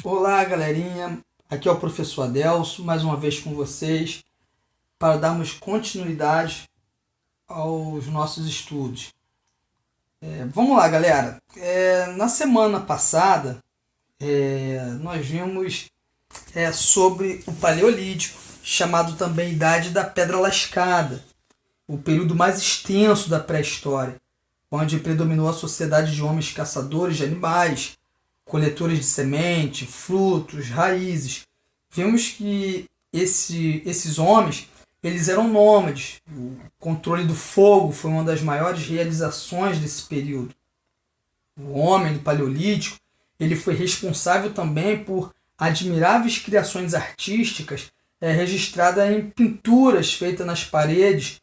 Olá, galerinha. Aqui é o professor Adelso, mais uma vez com vocês, para darmos continuidade aos nossos estudos. Vamos lá, galera. Na semana passada, nós vimos sobre o Paleolítico, chamado também Idade da Pedra Lascada, o período mais extenso da pré-história, onde predominou a sociedade de homens caçadores de animais, coletores de semente, frutos, raízes. Vimos que esses homens eles eram nômades. O controle do fogo foi uma das maiores realizações desse período. O homem do Paleolítico ele foi responsável também por admiráveis criações artísticas registradas em pinturas feitas nas paredes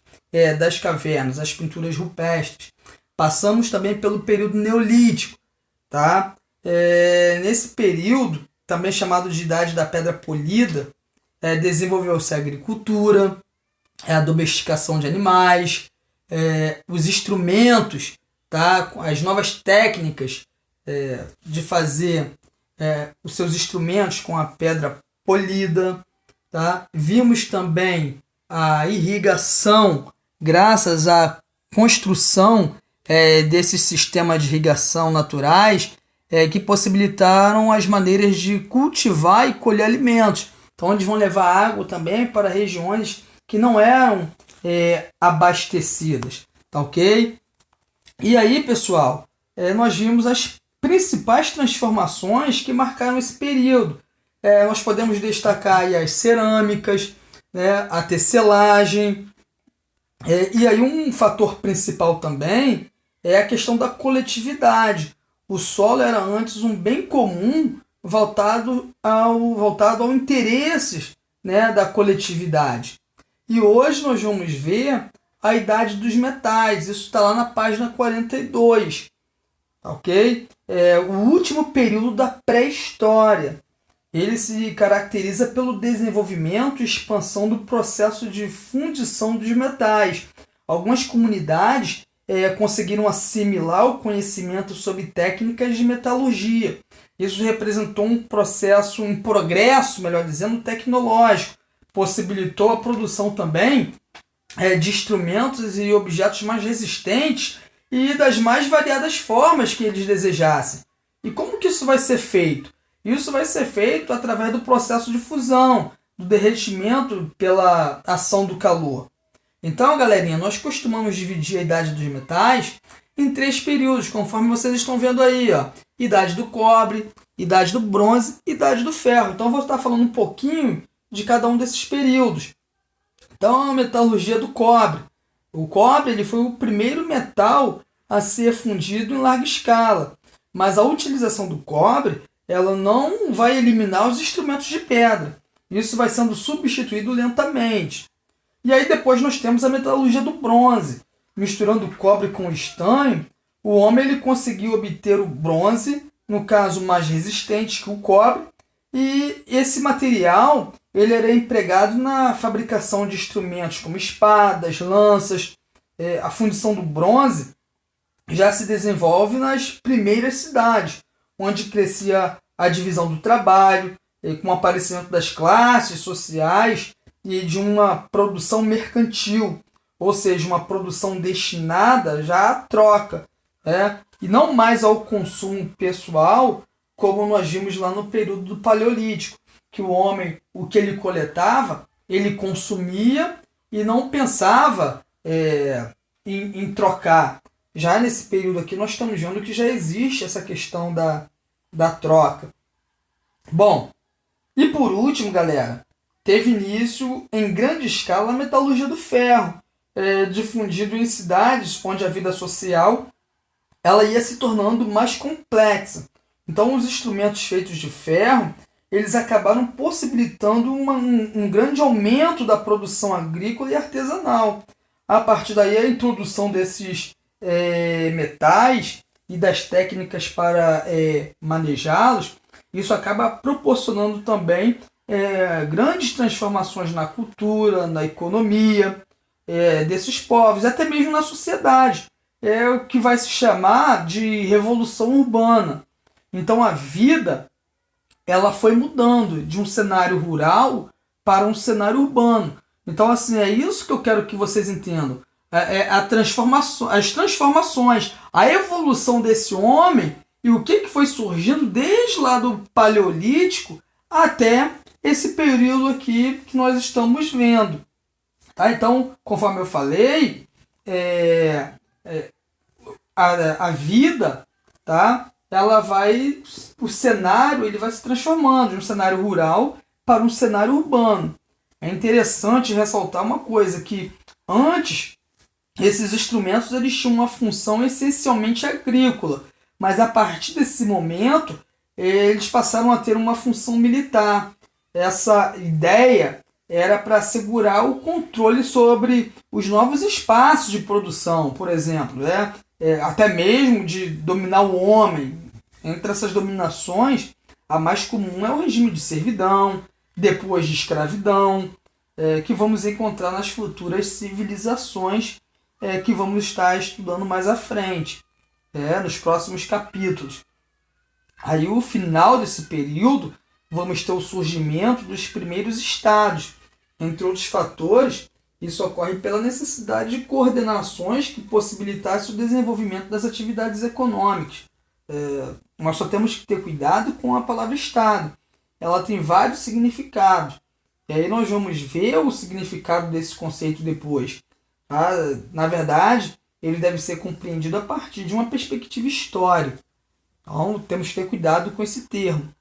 das cavernas, as pinturas rupestres. Passamos também pelo período Neolítico, tá? Nesse período, também chamado de Idade da Pedra Polida, desenvolveu-se a agricultura, a domesticação de animais, os instrumentos, tá? As novas técnicas de fazer os seus instrumentos com a pedra polida. Tá? Vimos também a irrigação, graças à construção desses sistemas de irrigação naturais que possibilitaram as maneiras de cultivar e colher alimentos. Então, onde vão levar água também para regiões que não eram abastecidas. Tá ok? E aí, pessoal, nós vimos as principais transformações que marcaram esse período. Nós podemos destacar aí as cerâmicas, né, a tecelagem. E aí um fator principal também é a questão da coletividade. O solo era antes um bem comum voltado ao interesses, né, da coletividade. E hoje nós vamos ver a idade dos metais. Isso está lá na página 42. Ok? O último período da pré-história. Ele se caracteriza pelo desenvolvimento e expansão do processo de fundição dos metais. Algumas comunidades conseguiram assimilar o conhecimento sobre técnicas de metalurgia. Isso representou um processo, um progresso, melhor dizendo, tecnológico. Possibilitou a produção também de instrumentos e objetos mais resistentes e das mais variadas formas que eles desejassem. E como que isso vai ser feito? Isso vai ser feito através do processo de fusão, do derretimento pela ação do calor. Então, galerinha, nós costumamos dividir a idade dos metais em 3 períodos, conforme vocês estão vendo aí. Ó. Idade do cobre, idade do bronze e idade do ferro. Então, eu vou estar falando um pouquinho de cada um desses períodos. Então, a metalurgia do cobre. O cobre ele foi o primeiro metal a ser fundido em larga escala. Mas a utilização do cobre ela não vai eliminar os instrumentos de pedra. Isso vai sendo substituído lentamente. E aí depois nós temos a metalurgia do bronze. Misturando o cobre com o estanho, o homem ele conseguiu obter o bronze, no caso mais resistente que o cobre, e esse material ele era empregado na fabricação de instrumentos como espadas, lanças. A fundição do bronze já se desenvolve nas primeiras cidades, onde crescia a divisão do trabalho, com o aparecimento das classes sociais e de uma produção mercantil, ou seja, uma produção destinada já à troca, e não mais ao consumo pessoal, como nós vimos lá no período do Paleolítico, que o homem, o que ele coletava, ele consumia e não pensava em trocar. Já nesse período aqui nós estamos vendo que já existe essa questão da troca. Bom, e por último, galera, teve início em grande escala a metalurgia do ferro, difundido em cidades onde a vida social ela ia se tornando mais complexa. Então, os instrumentos feitos de ferro eles acabaram possibilitando um grande aumento da produção agrícola e artesanal. A partir daí, a introdução desses metais e das técnicas para manejá-los, isso acaba proporcionando também grandes transformações na cultura, na economia desses povos, até mesmo na sociedade. É o que vai se chamar de revolução urbana. Então a vida ela foi mudando de um cenário rural para um cenário urbano. Então, assim, é isso que eu quero que vocês entendam. As transformações, a evolução desse homem e o que foi surgindo desde lá do Paleolítico até esse período aqui que nós estamos vendo. Tá? Então, conforme eu falei, a vida, tá? Ela vai, o cenário ele vai se transformando de um cenário rural para um cenário urbano. É interessante ressaltar uma coisa, que antes esses instrumentos eles tinham uma função essencialmente agrícola, mas a partir desse momento eles passaram a ter uma função militar. Essa ideia era para assegurar o controle sobre os novos espaços de produção, por exemplo, até mesmo de dominar o homem. Entre essas dominações, a mais comum é o regime de servidão, depois de escravidão, que vamos encontrar nas futuras civilizações que vamos estar estudando mais à frente, nos próximos capítulos. Aí, o final desse período, vamos ter o surgimento dos primeiros estados. Entre outros fatores, isso ocorre pela necessidade de coordenações que possibilitassem o desenvolvimento das atividades econômicas. Nós só temos que ter cuidado com a palavra Estado. Ela tem vários significados. E aí nós vamos ver o significado desse conceito depois. Na verdade, ele deve ser compreendido a partir de uma perspectiva histórica. Então, temos que ter cuidado com esse termo.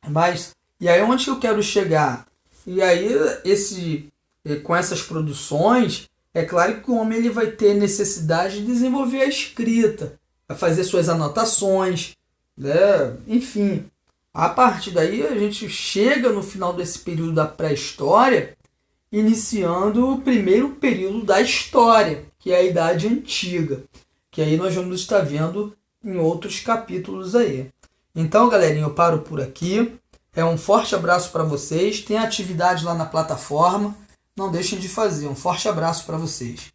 Mas, e aí onde que eu quero chegar? E aí, com essas produções, é claro que o homem ele vai ter necessidade de desenvolver a escrita, vai fazer suas anotações, né? Enfim. A partir daí, a gente chega no final desse período da pré-história, iniciando o primeiro período da história, que é a Idade Antiga, que aí nós vamos estar vendo em outros capítulos aí. Então, galerinha, eu paro por aqui. Um forte abraço para vocês. Tem atividade lá na plataforma. Não deixem de fazer. Um forte abraço para vocês.